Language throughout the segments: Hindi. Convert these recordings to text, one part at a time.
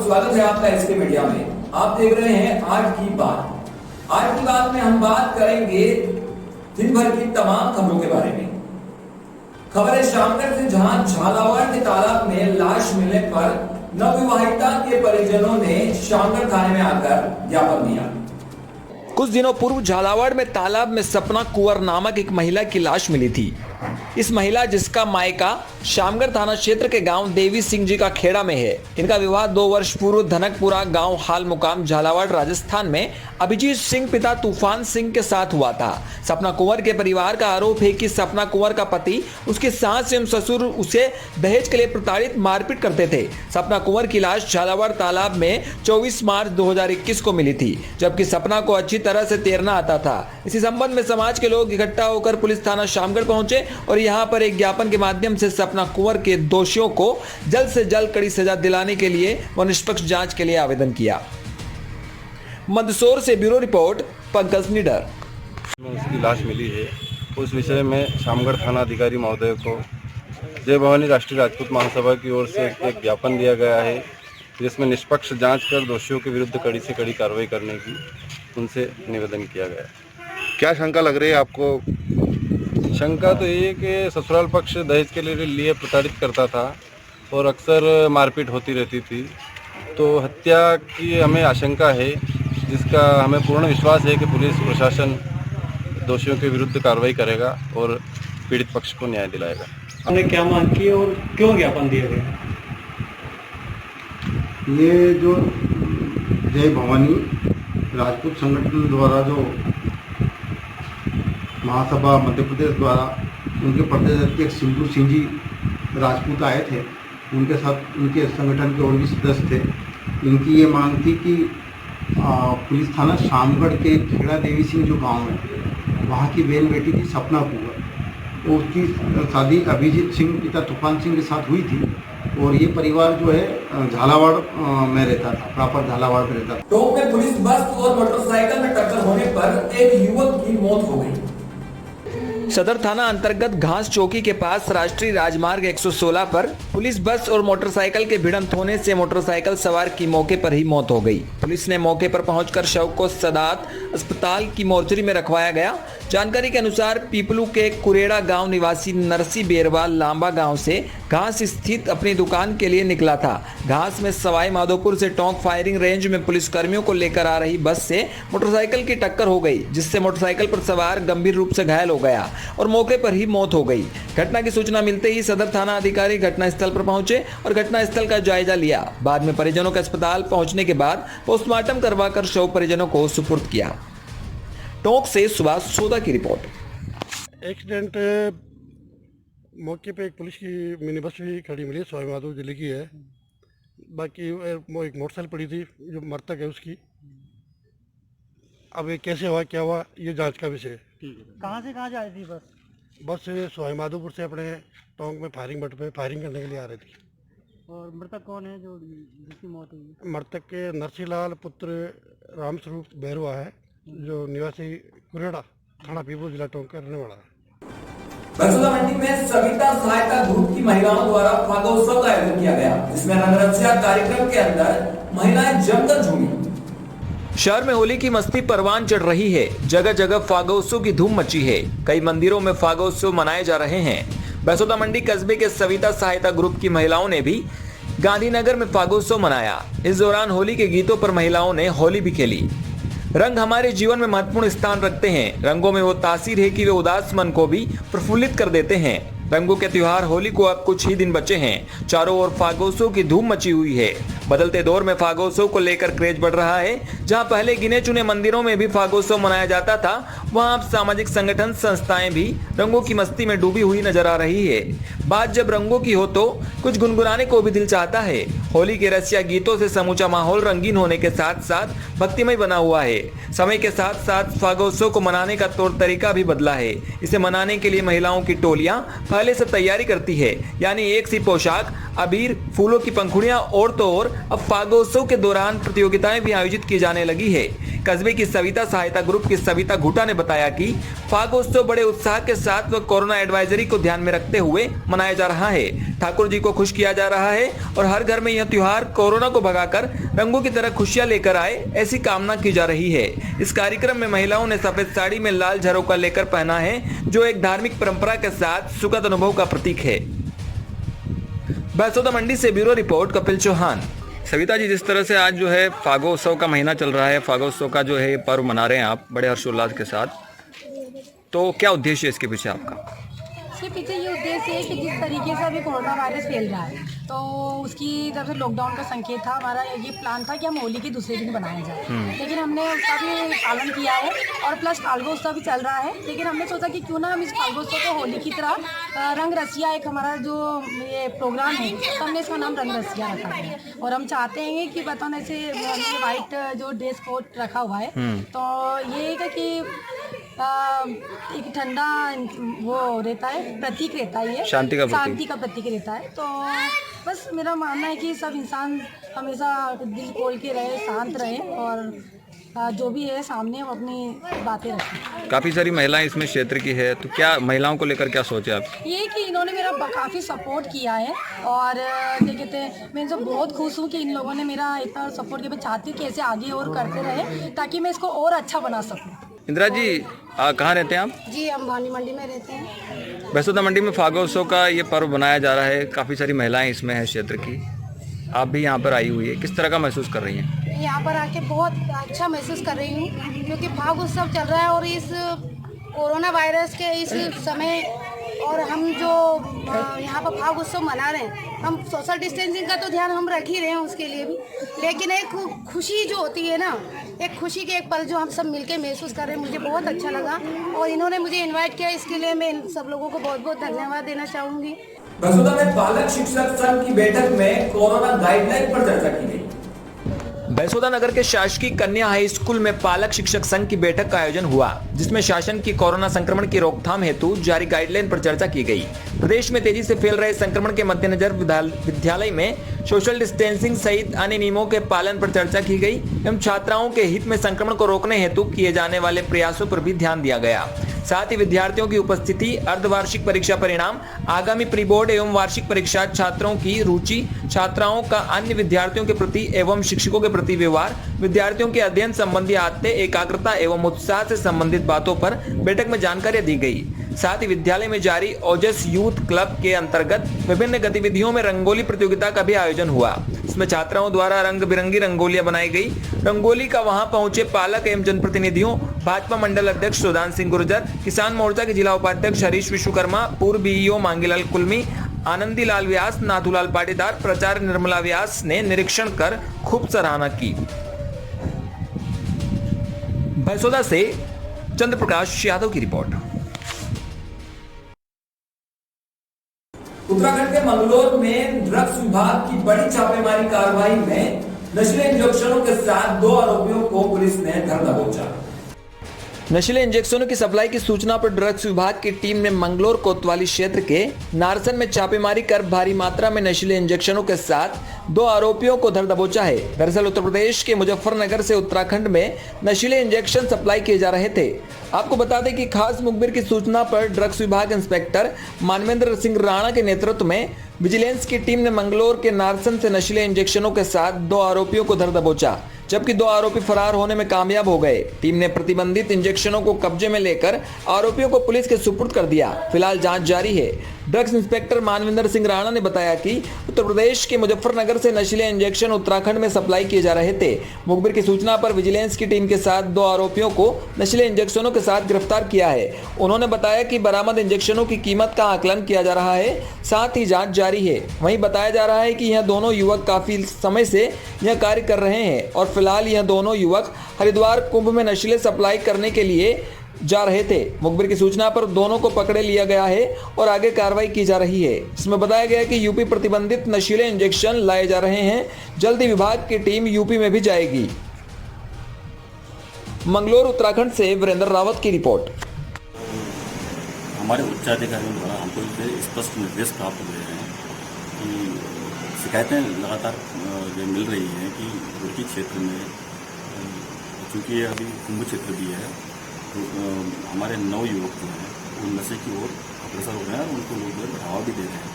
स्वागत है आपका एसके मीडिया में। आप देख रहे हैं आज की बात। आज की बात में हम बात करेंगे दिन भर की तमाम खबरों के बारे में। खबर है शामगढ़ से, जहां झालावाड़ के तालाब में लाश मिलने पर नवविवाहिता के परिजनों ने शामगढ़ थाने में आकर ज्ञापन दिया। कुछ दिनों पूर्व झालावाड़ में तालाब में सपना कुंवर नामक एक महिला की लाश मिली थी। इस महिला, जिसका मायका शामगढ़ थाना क्षेत्र के गांव देवी सिंह जी का खेड़ा में है, इनका विवाह 2 वर्ष पूर्व धनकपुरा गांव हाल मुकाम झालावाड़ राजस्थान में अभिजीत सिंह पिता तूफान सिंह के साथ हुआ था। सपना कुंवर के परिवार का आरोप है कि सपना कुंवर का पति, उसके सास एवं ससुर उसे दहेज के लिए प्रताड़ित मारपीट करते थे। सपना कुंवर की लाश झालावाड़ तालाब में 24 मार्च 2021 को मिली थी, जबकि सपना को अच्छी तरह से तैरना आता था। इसी संबंध में समाज के लोग इकट्ठा होकर पुलिस थाना शामगढ़ पहुंचे और यहां पर एक ज्ञापन के माध्यम से सपना कुंवर के दोषियों को जल्द से जल्द कड़ी सजा दिलाने के लिए व निष्पक्ष जांच के लिए आवेदन किया। मंदसौर से ब्यूरो रिपोर्ट, पंकज निडर। उसकी लाश मिली है, उस विषय में शामगढ़ थाना अधिकारी महोदय को जय भवानी राष्ट्रीय राजपूत महासभा की ओर से एक ज्ञापन दिया गया है, जिसमें निष्पक्ष जांच कर दोषियों के विरुद्ध कड़ी से कड़ी कार्रवाई करने की उनसे निवेदन किया गया। क्या शंका लग रही है आपको? शंका तो ये है कि ससुराल पक्ष दहेज के लिए प्रताड़ित करता था और अक्सर मारपीट होती रहती थी, तो हत्या की हमें आशंका है, जिसका हमें पूर्ण विश्वास है कि पुलिस प्रशासन दोषियों के विरुद्ध कार्रवाई करेगा और पीड़ित पक्ष को न्याय दिलाएगा। हमने क्या मांग की और क्यों ज्ञापन दिया गया? ये जो जय भवानी राजपूत संगठन द्वारा जो महासभा मध्य प्रदेश द्वारा उनके प्रदेश अध्यक्ष सिंधु सिंह जी राजपूत आए थे, उनके साथ उनके संगठन के और भी सदस्य थे। इनकी ये मांग थी कि पुलिस थाना शामगढ़ के खेड़ा देवी सिंह जो गांव है, वहाँ की बहन बेटी थी सपना कुंवर, तो उसकी शादी अभिजीत सिंह पिता तूफान सिंह के साथ हुई थी और ये परिवार जो है झालावाड़ में रहता था, प्रॉपर झालावाड़ में रहता था। टोंक में पुलिस बस और मोटरसाइकिल में टक्कर होने पर एक युवक की मौत हो गई। सदर थाना अंतर्गत घास चौकी के पास राष्ट्रीय राजमार्ग 116 पर पुलिस बस और मोटरसाइकिल के भिड़ंत होने से मोटरसाइकिल सवार की मौके पर ही मौत हो गई। पुलिस ने मौके पर पहुंचकर शव को सदात अस्पताल की मोर्चरी में रखवाया गया। जानकारी के अनुसार पीपलू के कुरेड़ा गांव निवासी नरसी बेरवाल लांबा गांव से घास स्थित अपनी दुकान के लिए निकला था। घास में सवाई माधोपुर से टोंक फायरिंग रेंज में पुलिस कर्मियों को लेकर आ रही बस से मोटरसाइकिल की टक्कर हो गई, जिससे मोटरसाइकिल पर सवार गंभीर रूप से घायल हो गया और मौके पर ही मौत हो गई। घटना की सूचना मिलते ही सदर थाना अधिकारी घटनास्थल पर पहुंचे और घटनास्थल का जायजा लिया। बाद में परिजनों के अस्पताल पहुंचने के बाद पोस्टमार्टम करवाकर शव परिजनों को सुपुर्द किया। टोंक से सुभाष सोदा की रिपोर्ट। एक्सीडेंट मौके पे एक पुलिस की मिनी बस भी खड़ी मिली, सवाई माधोपुर जिले की है। बाकी वो एक मोटरसाइकिल पड़ी थी जो मृतक है उसकी। अब ये कैसे हुआ क्या हुआ ये जांच का विषय है। कहाँ से कहाँ जा रही थी बस? बस सवाई माधोपुर से अपने टोंक में फायरिंग बट पे फायरिंग करने के लिए आ रही थी। और मृतक कौन है जो जिसकी मौत हुई? मृतक के नरसीलाल पुत्र रामस्वरूप बैरवा है, जो निवासी कुरेड़ा थाना पीपलू जिला टोंक का रहने वाला है। बरसोदा मंडी में सविता सहायता ग्रुप की महिलाओं द्वारा फागोत्सव का आयोजन किया गया, जिसमें रंगरसिया कार्यक्रम के अंदर महिलाएं जमकर झूमी। शहर में होली की मस्ती परवान चढ़ रही है। जगह जगह फागोत्सव की धूम मची है। कई मंदिरों में फागोत्सव मनाए जा रहे हैं। बरसोदा मंडी कस्बे के सविता सहायता ग्रुप की महिलाओं ने भी गांधीनगर में फागोत्सव मनाया। इस दौरान होली के गीतों पर महिलाओं ने होली भी खेली। रंग हमारे जीवन में महत्वपूर्ण स्थान रखते हैं। रंगों में वो तासीर है कि वे उदास मन को भी प्रफुल्लित कर देते हैं। रंगों के त्योहार होली को अब कुछ ही दिन बचे हैं। चारों ओर फागोत्सव की धूम मची हुई है। बदलते दौर में फागोत्सव को लेकर क्रेज बढ़ रहा है। जहां पहले गिने चुने मंदिरों में भी फागोत्सव मनाया जाता था, वहां अब सामाजिक संगठन संस्थाएं भी रंगों की मस्ती में डूबी हुई नजर आ रही है। बात जब रंगों की हो तो कुछ गुनगुनाने को भी दिल चाहता है। होली के रसिया गीतों से समूचा माहौल रंगीन होने के साथ साथ भक्तिमय बना हुआ है। समय के साथ साथ फागोत्सव को मनाने का तौर तरीका भी बदला है। इसे मनाने के लिए महिलाओं की टोलियां पहले से तैयारी करती है, यानी एक सी पोशाक, अबीर, फूलों की पंखुड़ियां और तो और अब फागोत्सव के दौरान प्रतियोगिताएं भी आयोजित की जाने लगी है। कस्बे की सविता सहायता ग्रुप की सविता घुटा ने बताया कि फागोत्सव बड़े उत्साह के साथ व कोरोना एडवाइजरी को ध्यान में रखते हुए मनाया जा रहा है। ठाकुर जी को खुश किया जा रहा है और हर घर में यह त्योहार कोरोना को भगाकर रंगों की तरह खुशियां लेकर आए, ऐसी कामना की जा रही है। इस कार्यक्रम में महिलाओं ने सफेद साड़ी में लाल झरोका लेकर पहना है, जो एक धार्मिक परंपरा के साथ सुखद अनुभव का प्रतीक है। बैसोदा मंडी से ब्यूरो रिपोर्ट कपिल चौहान। सविता जी, जिस तरह से आज जो है फागोत्सव का महीना चल रहा है, फागोत्सव का जो है पर्व मना रहे हैं आप बड़े हर्षोल्लास के साथ, तो क्या उद्देश्य है इसके पीछे आपका? इसके पीछे ये उद्देश्य है कि जिस तरीके से अभी कोरोना वायरस फैल रहा है, तो उसकी तरफ से लॉकडाउन का संकेत था। हमारा ये प्लान था कि हम होली के दूसरे दिन बनाया जाए, लेकिन हमने उसका भी पालन किया है और प्लस फाल्गोत्सव भी चल रहा है। लेकिन हमने सोचा कि क्यों ना हम इस फाल्गोत्सव को होली की तरह रंग रसिया, एक हमारा जो ये प्रोग्राम है, तो हमने इसका नाम रंग रसिया रखा है। और हम चाहते हैं कि बताना ऐसे वाइट जो ड्रेस कोड रखा हुआ है, तो ये है कि एक ठंडा वो रहता है, प्रतीक रहता है, ये शांति का प्रतीक रहता है। तो बस मेरा मानना है कि सब इंसान हमेशा दिल खोल के रहे, शांत रहे और जो भी है सामने हम अपनी बातें रखें। काफ़ी सारी महिलाएं इसमें क्षेत्र की है, तो क्या महिलाओं को लेकर क्या सोचे आप? ये कि इन्होंने मेरा काफ़ी सपोर्ट किया है और क्या कहते हैं, मैं इनसे बहुत खुश हूँ कि इन लोगों ने मेरा इतना सपोर्ट किया। मैं चाहती हूँ कि ऐसे आगे और करते रहे ताकि मैं इसको और अच्छा बना सकूँ। इंदिरा जी, कहाँ रहते हैं आप? जी, हम भानी मंडी में रहते हैं। बैसोदा मंडी में फागोत्सव का ये पर्व मनाया जा रहा है, काफ़ी सारी महिलाएं इसमें है क्षेत्र की, आप भी यहाँ पर आई हुई है, किस तरह का महसूस कर रही हैं? यहाँ पर आके बहुत अच्छा महसूस कर रही हूँ, क्योंकि फागोत्सव चल रहा है और इस कोरोना वायरस के इस समय और हम जो यहाँ पर फागोत्सव मना रहे हैं, हम सोशल डिस्टेंसिंग का तो ध्यान हम रख ही रहे हैं उसके लिए भी, लेकिन एक खुशी जो होती है ना, एक खुशी के एक पल जो हम सब मिलके महसूस कर रहे हैं, मुझे बहुत अच्छा लगा। और इन्होंने मुझे इनवाइट किया, इसके लिए मैं इन सब लोगों को बहुत बहुत धन्यवाद देना चाहूँगी। बैसोदा में पालक शिक्षक संघ की बैठक में कोरोना गाइडलाइन पर चर्चा की गई। बैसोदा नगर के शासकीय कन्या हाई स्कूल में पालक शिक्षक संघ की बैठक का आयोजन हुआ, जिसमें शासन की कोरोना संक्रमण की रोकथाम हेतु जारी गाइडलाइन पर चर्चा की गई। प्रदेश में तेजी से फैल रहे संक्रमण के मद्देनजर विद्यालय में सोशल डिस्टेंसिंग सहित अन्य नियमों के पालन पर चर्चा की गई एवं छात्राओं के हित में संक्रमण को रोकने हेतु किए जाने वाले प्रयासों पर भी ध्यान दिया गया। साथ ही विद्यार्थियों की उपस्थिति, अर्धवार्षिक परीक्षा परिणाम, आगामी प्री बोर्ड एवं वार्षिक परीक्षा, छात्रों की रुचि, छात्राओं का अन्य विद्यार्थियों के प्रति एवं शिक्षकों के प्रति व्यवहार, विद्यार्थियों के अध्ययन संबंधी आदतें, एकाग्रता एवं उत्साह से संबंधित बातों पर बैठक में जानकारी दी गई। साथ ही विद्यालय में जारी ओजस यूथ क्लब के अंतर्गत विभिन्न गतिविधियों में रंगोली प्रतियोगिता का भी आयोजन हुआ। इसमें छात्राओं द्वारा रंग बिरंगी रंगोलियां बनाई गई। रंगोली का वहां पहुंचे पालक एवं जनप्रतिनिधियों, भाजपा मंडल अध्यक्ष सुदान सिंह गुर्जर, किसान मोर्चा के जिला उपाध्यक्ष हरीश विश्वकर्मा, पूर्व बीईओ मांगीलाल कुलमी, आनंदी लाल व्यास, नाथूलाल पाटीदार, प्राचार्य निर्मला व्यास ने निरीक्षण कर खूब सराहना की। बैसोदा से चंद्र प्रकाश यादव की रिपोर्ट। उत्तराखंड के मंगलोर में ड्रग्स विभाग की बड़ी छापेमारी कार्रवाई में नशीले इंजेक्शनों के साथ 2 आरोपियों को पुलिस ने धर दबोचा। नशीले इंजेक्शनों की सप्लाई की सूचना पर ड्रग्स विभाग की टीम ने मंगलोर कोतवाली क्षेत्र के नारसन में छापेमारी कर भारी मात्रा में नशीले इंजेक्शनों के साथ 2 आरोपियों को धर दबोचा है। दरअसल उत्तर प्रदेश के मुजफ्फरनगर से उत्तराखंड में नशीले इंजेक्शन सप्लाई किए जा रहे थे। आपको बता दें कि खास मुखबिर की सूचना पर ड्रग्स विभाग इंस्पेक्टर मानवेंद्र सिंह राणा के नेतृत्व में विजिलेंस की टीम ने मंगलोर के नारसन से नशीले इंजेक्शनों के साथ 2 आरोपियों को धर दबोचा, जबकि 2 आरोपी फरार होने में कामयाब हो गए। टीम ने प्रतिबंधित इंजेक्शनों को कब्जे में लेकर आरोपियों को पुलिस के सुपुर्द कर दिया। फिलहाल जांच जारी है। ड्रग्स इंस्पेक्टर मानविंदर सिंह राणा ने बताया कि उत्तर प्रदेश के मुजफ्फरनगर से नशीले इंजेक्शन उत्तराखंड में सप्लाई किए जा रहे थे। मुखबिर की सूचना पर विजिलेंस की टीम के साथ 2 आरोपियों को नशीले इंजेक्शनों के साथ गिरफ्तार किया है। उन्होंने बताया कि बरामद इंजेक्शनों की कीमत का आकलन किया जा रहा है, साथ ही जांच जारी है। वहीं बताया जा रहा है कि यह दोनों युवक काफी समय से यह कार्य कर रहे हैं और फिलहाल यह दोनों युवक हरिद्वार कुंभ में नशीले सप्लाई करने के लिए जा रहे थे। मुखबिर की सूचना पर दोनों को पकड़े लिया गया है और आगे कार्रवाई की जा रही है। इसमें बताया गया कि यूपी प्रतिबंधित नशीले इंजेक्शन लाए जा रहे हैं। जल्दी विभाग की टीम यूपी में भी जाएगी। मंगलोर उत्तराखंड से वीरेंद्र रावत की रिपोर्ट। हमारे उच्चाधिकारियों द्वारा हमको स्पष्ट निर्देश प्राप्त हुए हैं कि शिकायतें लगातार जो मिल रही हैं कि रुड़की क्षेत्र में चूँकि ये अभी कुंभ क्षेत्र भी है तो हमारे नवयुवक जो हैं वो नशे की ओर अग्रसर हो रहे हैं और उनको लोग बढ़ावा भी दे रहे हैं।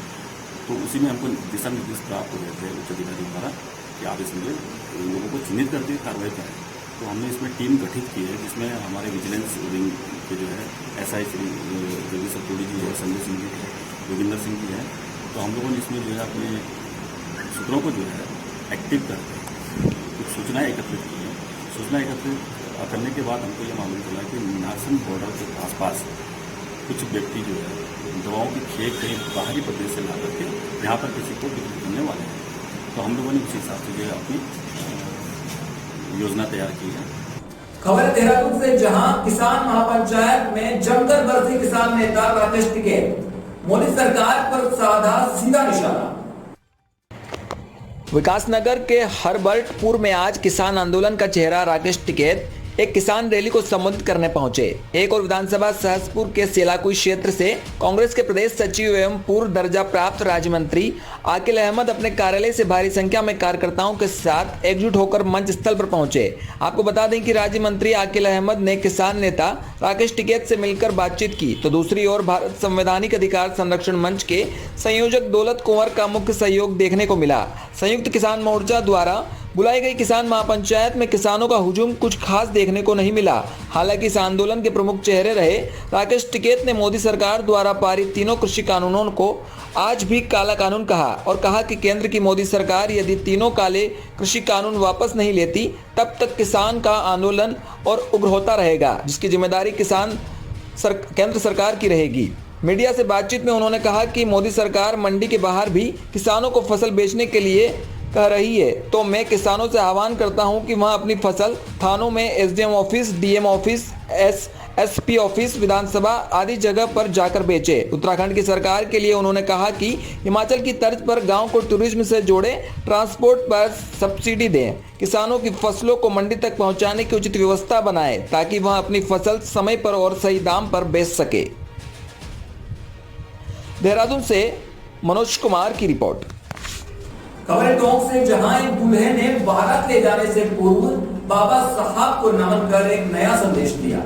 तो उसी में हमको दिशा निर्देश प्राप्त हो रहे थे उच्च अधिकारी द्वारा कि आप इसमें लोगों को चिन्हित करके कार्रवाई करें। तो हमने इसमें टीम गठित की है जिसमें हमारे विजिलेंस विंग के जो है SI श्री जगदीश सतोड़ी जी है, संजय सिंह जी है, योगिंदर सिंह जी है। तो हम लोगों ने इसमें जो है अपने सूत्रों को जो है एक्टिव करके कुछ सूचनाएँ एकत्रित की हैं। सूचना एकत्रित करने के बाद हमको ये मालूम चला कि मीनारसन बॉर्डर के आसपास कुछ व्यक्ति जो है दवाओं की खेप कहीं बाहरी प्रदेश से ला करके यहाँ पर किसी को बिक्री करने वाले हैं। तो हम लोगों ने उसी हिसाब से जो है अपनी योजना तैयार की है। खबर देहरादून से, जहां किसान महापंचायत में जमकर बरसे किसान नेता राकेश टिकैत, मोदी सरकार पर साधा सीधा निशाना। विकासनगर के हरबर्टपुर में आज किसान आंदोलन का चेहरा राकेश टिकैत एक किसान रैली को संबोधित करने पहुंचे। एक और विधानसभा सहसपुर के सेलाकुई क्षेत्र से कांग्रेस के प्रदेश सचिव एवं पूर्व दर्जा प्राप्त राज्य मंत्री आकिल अहमद अपने कार्यालय से भारी संख्या में कार्यकर्ताओं के साथ एकजुट होकर मंच स्थल पर पहुंचे। आपको बता दें कि राज्य मंत्री आकिल अहमद ने किसान नेता राकेश टिकैत से मिलकर बातचीत की, तो दूसरी ओर भारत संवैधानिक अधिकार संरक्षण मंच के संयोजक दौलत कुंवर का मुख्य सहयोग देखने को मिला। संयुक्त किसान मोर्चा द्वारा बुलाई गई किसान महापंचायत में किसानों का हुजूम कुछ खास देखने को नहीं मिला। हालांकि इस आंदोलन के प्रमुख चेहरे रहे राकेश टिकैत ने मोदी सरकार द्वारा पारित तीनों कृषि कानूनों को आज भी काला कानून कहा और कहा कि केंद्र की मोदी सरकार यदि तीनों काले कृषि कानून वापस नहीं लेती तब तक किसान का आंदोलन और उग्र होता रहेगा, जिसकी जिम्मेदारी केंद्र सरकार की रहेगी। मीडिया से बातचीत में उन्होंने कहा कि मोदी सरकार मंडी के बाहर भी किसानों को फसल बेचने के लिए कह रही है, तो मैं किसानों से आह्वान करता हूं कि वह अपनी फसल थानों में SDM office, DM office, SP office, विधानसभा आदि जगह पर जाकर बेचे। उत्तराखंड की सरकार के लिए उन्होंने कहा कि हिमाचल की तर्ज पर गांव को टूरिज्म से जोड़े, ट्रांसपोर्ट पर सब्सिडी दें, किसानों की फसलों को मंडी तक पहुंचाने की उचित व्यवस्था बनाएं ताकि वह अपनी फसल समय पर और सही दाम पर बेच सके। देहरादून से मनोज कुमार की रिपोर्ट। खबर टोंक से, जहां एक दूल्हे ने बारात ले जाने से पूर्व बाबा साहब को नमन कर एक नया संदेश दिया।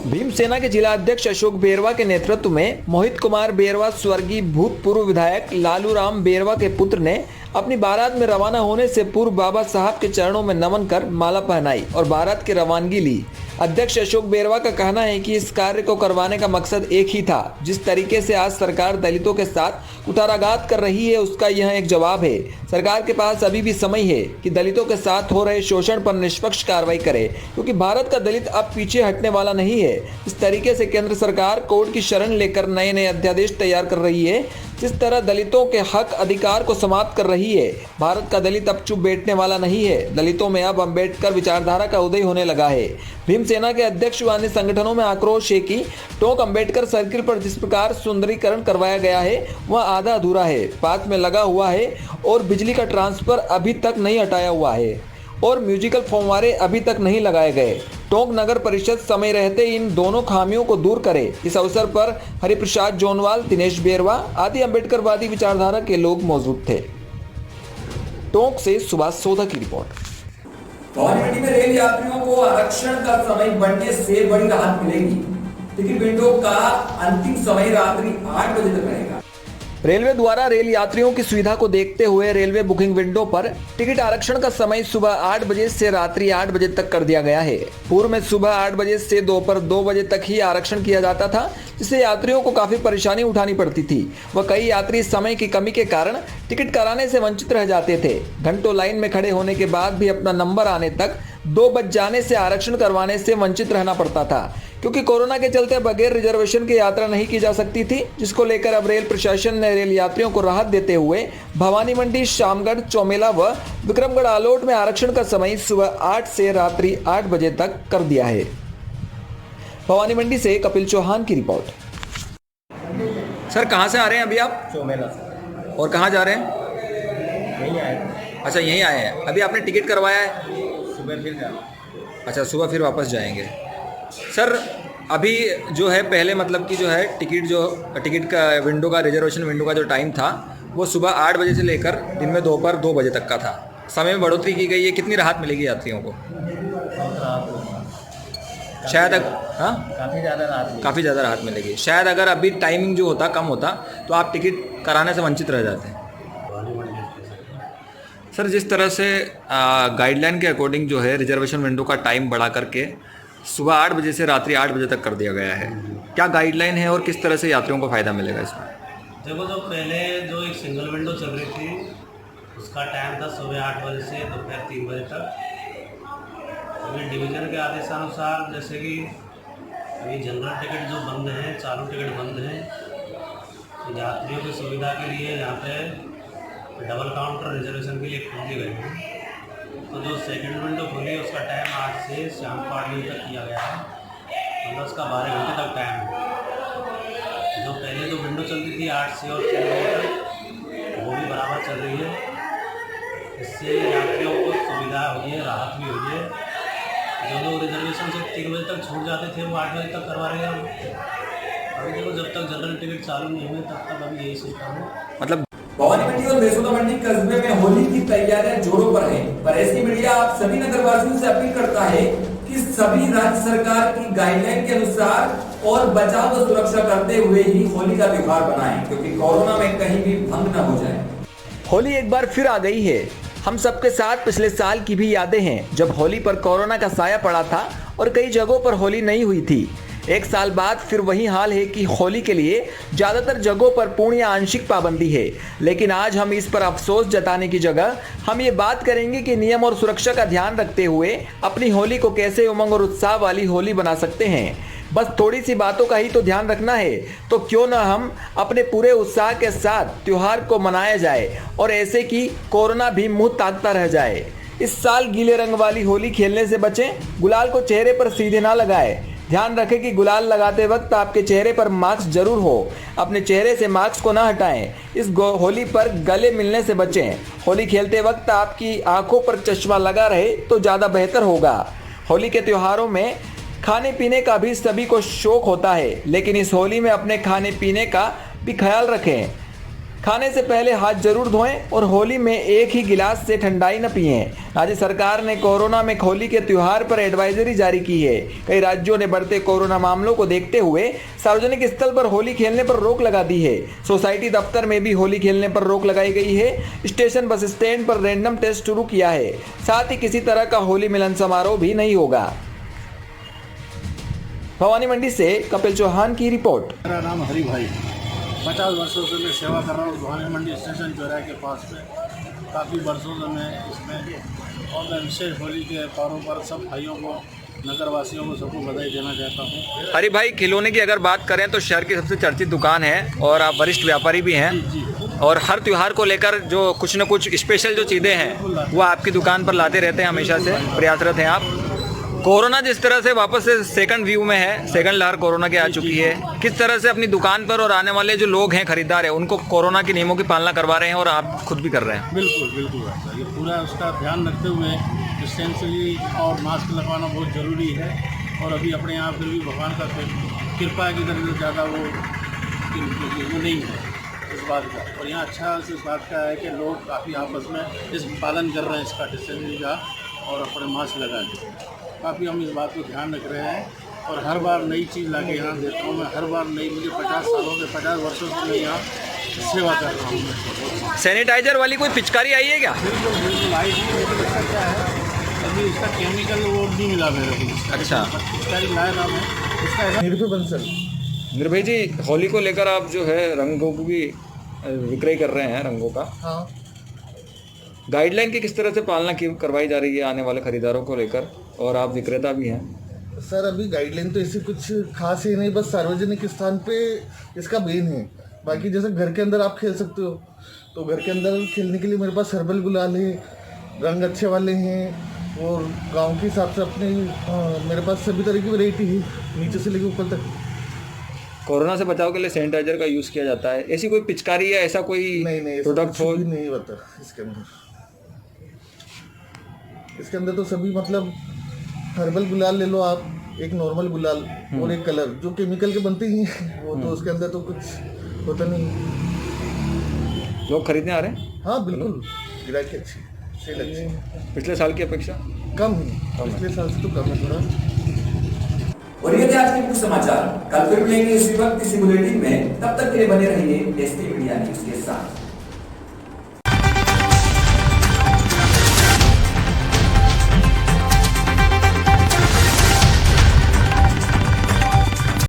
भीमसेना के जिला अध्यक्ष अशोक बेरवा के नेतृत्व में मोहित कुमार बेरवा स्वर्गीय भूतपूर्व विधायक लालू राम बेरवा के पुत्र ने अपनी बारात में रवाना होने से पूर्व बाबा साहब के चरणों में नमन कर माला पहनाई और बारात की रवानगी ली। अध्यक्ष अशोक बेरवा का कहना है कि इस कार्य को करवाने का मकसद एक ही था। जिस तरीके से आज सरकार दलितों के साथ कुठाराघात कर रही है उसका यह एक जवाब है। सरकार के पास अभी भी समय है कि दलितों के साथ हो रहे शोषण पर निष्पक्ष कार्रवाई करे, क्योंकि भारत का दलित अब पीछे हटने वाला नहीं है। इस तरीके से केंद्र सरकार कोर्ट की शरण लेकर नए नए अध्यादेश तैयार कर रही है, जिस तरह दलितों के हक अधिकार को समाप्त कर रही है। भारत का दलित अब चुप बैठने वाला नहीं है। दलितों में अब अंबेडकर विचारधारा का उदय होने लगा है। भीमसेना के अध्यक्ष व अन्य संगठनों में आक्रोश है कि टोंक अंबेडकर सर्किल पर जिस प्रकार सुंदरीकरण करवाया गया है वह आधा अधूरा है, पाथ में लगा हुआ है और बिजली का ट्रांसफर अभी तक नहीं हटाया हुआ है और म्यूजिकल फव्वारे अभी तक नहीं लगाए गए। टोंक नगर परिषद समय रहते इन दोनों खामियों को दूर करे। इस अवसर पर हरिप्रसाद जोनवाल, दिनेश बेरवा आदि अंबेडकरवादी विचारधारा के लोग मौजूद थे। टोंक से सुभाष सोधा की रिपोर्ट। भवानीमंडी में रेल यात्रियों को आरक्षण का समय बढ़ने से बड़ी राहत मिलेगी। टिकट विंडो का अंतिम समय रात्रि 8 बजे तक रहेगा। रेलवे द्वारा रेल यात्रियों की सुविधा को देखते हुए रेलवे बुकिंग विंडो पर टिकट आरक्षण का समय सुबह 8 बजे से रात्रि 8 बजे तक कर दिया गया है। पूर्व में सुबह 8 बजे से दोपहर 2 बजे तक ही आरक्षण किया जाता था, जिससे यात्रियों को काफी परेशानी उठानी पड़ती थी। वह कई यात्री समय की कमी के कारण टिकट कराने से वंचित रह जाते थे। घंटों लाइन में खड़े होने के बाद भी अपना नंबर आने तक 2 बज जाने से आरक्षण करवाने से वंचित रहना पड़ता था, क्योंकि कोरोना के चलते बगैर रिजर्वेशन की यात्रा नहीं की जा सकती थी, जिसको लेकर अब रेल प्रशासन ने रेल यात्रियों को राहत देते हुए भवानीमंडी, शामगढ़, चौमेला व विक्रमगढ़ आलोट में आरक्षण का समय सुबह 8 से रात्रि 8 बजे तक कर दिया है। भवानीमंडी से कपिल चौहान की रिपोर्ट। सर, कहाँ से आ रहे हैं अभी आप? चौमेला से। और कहाँ जा रहे हैं? यहीं आए थे। अच्छा, यहीं आए हैं। अभी आपने टिकट करवाया है? सुबह फिर जाना। अच्छा, सुबह फिर वापस जाएंगे। सर, अभी जो है पहले मतलब कि जो है टिकट का विंडो का रिजर्वेशन विंडो का जो टाइम था वो सुबह 8 बजे से लेकर दिन में दोपहर 2 बजे तक का था। समय में बढ़ोतरी की गई है, कितनी राहत मिलेगी यात्रियों को? शायद हाँ काफ़ी ज़्यादा राहत मिलेगी। शायद अगर अभी टाइमिंग जो होता कम होता तो आप टिकट कराने से वंचित रह जाते। सर, जिस तरह से गाइडलाइन के अकॉर्डिंग जो है रिजर्वेशन विंडो का टाइम बढ़ा करके सुबह 8 बजे से रात्रि 8 बजे तक कर दिया गया है, क्या गाइडलाइन है और किस तरह से यात्रियों को फ़ायदा मिलेगा इसमें? देखो, जो पहले जो एक सिंगल विंडो चल रही थी उसका टाइम था सुबह 8 बजे से दोपहर 3 बजे तक। अभी डिवीज़न के आदेशानुसार जैसे कि अभी जनरल टिकट जो बंद हैं, चालू टिकट बंद हैं, यात्रियों की सुविधा के लिए यहाँ पे डबल काउंटर रिजर्वेशन के लिए खोल दी गई है। तो जो सेकंड विंडो खुली है उसका टाइम आज से शाम को 8 बजे तक किया गया है, मतलब उसका 12 घंटे तक टाइम है। जो पहले जो विंडो चलती थी 8 से और 3 बजे तक, वो भी बराबर चल रही है। इससे यात्रियों को सुविधा हुई है, राहत भी हुई है। जो लोग रिजर्वेशन से 3 बजे तक छूट जाते थे वो 8 बजे तक करवा रहे हैं। अभी देखो, जब तक जनरल टिकट चालू नहीं हुए तब तक अभी यही सिस्टम है। मतलब भवानी मंडी और बेसोदा मंडी कस्बे में होली की तैयारियां जोरों पर हैं, पर एसपी मीडिया आप सभी नगरवासियों से अपील करता है कि सभी राज्य सरकार की गाइडलाइन के अनुसार और बचाव व सुरक्षा करते हुए ही होली का त्योहार बनाएं, क्योंकि कोरोना में कहीं भी भंग न हो जाए। होली एक बार फिर आ गई है। हम सबके साथ पिछले साल की भी यादें हैं, जब होली पर कोरोना का साया पड़ा था और कई जगहों पर होली नहीं हुई थी। एक साल बाद फिर वही हाल है कि होली के लिए ज़्यादातर जगहों पर पूर्ण या आंशिक पाबंदी है। लेकिन आज हम इस पर अफसोस जताने की जगह हम ये बात करेंगे कि नियम और सुरक्षा का ध्यान रखते हुए अपनी होली को कैसे उमंग और उत्साह वाली होली बना सकते हैं। बस थोड़ी सी बातों का ही तो ध्यान रखना है, तो क्यों ना हम अपने पूरे उत्साह के साथ त्योहार को मनाया जाए और ऐसे कि कोरोना भी मुंह ताकता रह जाए। इस साल गीले रंग वाली होली खेलने से बचें, गुलाल को चेहरे पर सीधे ना लगाएं। ध्यान रखें कि गुलाल लगाते वक्त आपके चेहरे पर मास्क जरूर हो। अपने चेहरे से मास्क को ना हटाएं। इस होली पर गले मिलने से बचें। होली खेलते वक्त आपकी आंखों पर चश्मा लगा रहे तो ज़्यादा बेहतर होगा। होली के त्योहारों में खाने पीने का भी सभी को शौक होता है, लेकिन इस होली में अपने खाने पीने का भी ख्याल रखें। खाने से पहले हाथ जरूर धोएं और होली में एक ही गिलास से ठंडाई न पिएं। राज्य सरकार ने कोरोना में होली के त्योहार पर एडवाइजरी जारी की है। कई राज्यों ने बढ़ते कोरोना मामलों को देखते हुए सार्वजनिक स्थल पर होली खेलने पर रोक लगा दी है। सोसाइटी दफ्तर में भी होली खेलने पर रोक लगाई गई है। स्टेशन बस स्टैंड पर रैंडम टेस्ट शुरू किया है। साथ ही किसी तरह का होली मिलन समारोह भी नहीं होगा। भवानी मंडी से कपिल चौहान की रिपोर्ट। मेरा नाम हरि भाई, 50 वर्षों से मैं सेवा कर रहा हूँ भवानी मंडी स्टेशन चौराहे के पास में। काफ़ी वर्षों से मैं इसमें और मैं विशेष होली के त्योहारों पर सब भाइयों को, नगरवासियों को सबको बधाई देना चाहता हूँ। हरि भाई, खिलौने की अगर बात करें तो शहर की सबसे चर्चित दुकान है और आप वरिष्ठ व्यापारी भी हैं, और हर त्यौहार को लेकर जो कुछ न कुछ स्पेशल जो चीज़ें हैं वो आपकी दुकान पर लाते रहते हैं, हमेशा से प्रयासरत हैं आप। कोरोना जिस तरह से वापस से सेकंड व्यू में है, सेकंड लहर कोरोना की आ चुकी है, किस तरह से अपनी दुकान पर और आने वाले जो लोग हैं, खरीदार हैं, उनको कोरोना के नियमों की पालना करवा रहे हैं और आप खुद भी कर रहे हैं? बिल्कुल बिल्कुल, ये पूरा उसका ध्यान रखते हुए डिस्टेंसली और मास्क लगवाना बहुत ज़रूरी है। और अभी अपने यहाँ फिर भी भगवान का कृपा की तरह ज़्यादा वो नहीं है इस बात का। और यहाँ अच्छा इस बात का है कि लोग काफ़ी आपस में इस पालन कर रहे हैं इसका, डिस्टेंसिंग का, और अपने मास्क लगा के काफ़ी हम इस बात को ध्यान रख रहे हैं। और हर बार नई चीज़ ला के यहाँ देता हूँ मैं, हर बार नई। मुझे 50 सालों से 50 वर्षों से मैं यहाँ सेवा कर रहा हूँ। सैनिटाइजर वाली कोई पिचकारी आई है क्या? बिल्कुल बिल्कुल आई थी, लेकिन इसका क्या है, अभी इसका केमिकल वो नहीं मिला मेरे को। अच्छा, पिचकारी लाया नाम है इसका। निर्भय बंसल। निर्भय जी, होली को लेकर आप जो है रंगों की भी विक्रय कर रहे हैं, रंगों का। हाँ, गाइडलाइन की किस तरह से पालना करवाई जा रही है आने वाले खरीदारों को लेकर, और आप विक्रेता भी हैं? सर, अभी गाइडलाइन तो ऐसी कुछ खास ही नहीं, बस सार्वजनिक स्थान पे इसका बेन है। बाकी जैसे घर के अंदर आप खेल सकते हो, तो घर के अंदर खेलने के लिए मेरे पास हर्बल गुलाल है, रंग अच्छे वाले हैं, और गांव के हिसाब से अपने मेरे पास सभी तरह की वैरायटी है, नीचे से लेकर ऊपर तक। कोरोना से बचाव के लिए सैनिटाइजर का यूज़ किया जाता है। ऐसी कोई पिचकारी या ऐसा कोई नहीं प्रोडक्ट हो? नहीं होता इसके अंदर तो सभी मतलब हर्बल गुलाल ले लो आप, एक नॉर्मल गुलाल और एक कलर, जो केमिकल के बनते ही हैं वो, तो उसके अंदर तो कुछ होता नहीं। लोग खरीदने आ रहे हैं? हाँ बिल्कुल, गिराकी अच्छी, सेल अच्छी, पिछले साल की अपेक्षा कम है, पिछले साल से तो कम है थोड़ा। और ये थे आज के कुछ समाचार। कल फिर मिलेंगे इसी वक्त इसी बुलेटिन में। तब तक के लिए बने रहिए एसके मीडिया न्यूज के साथ।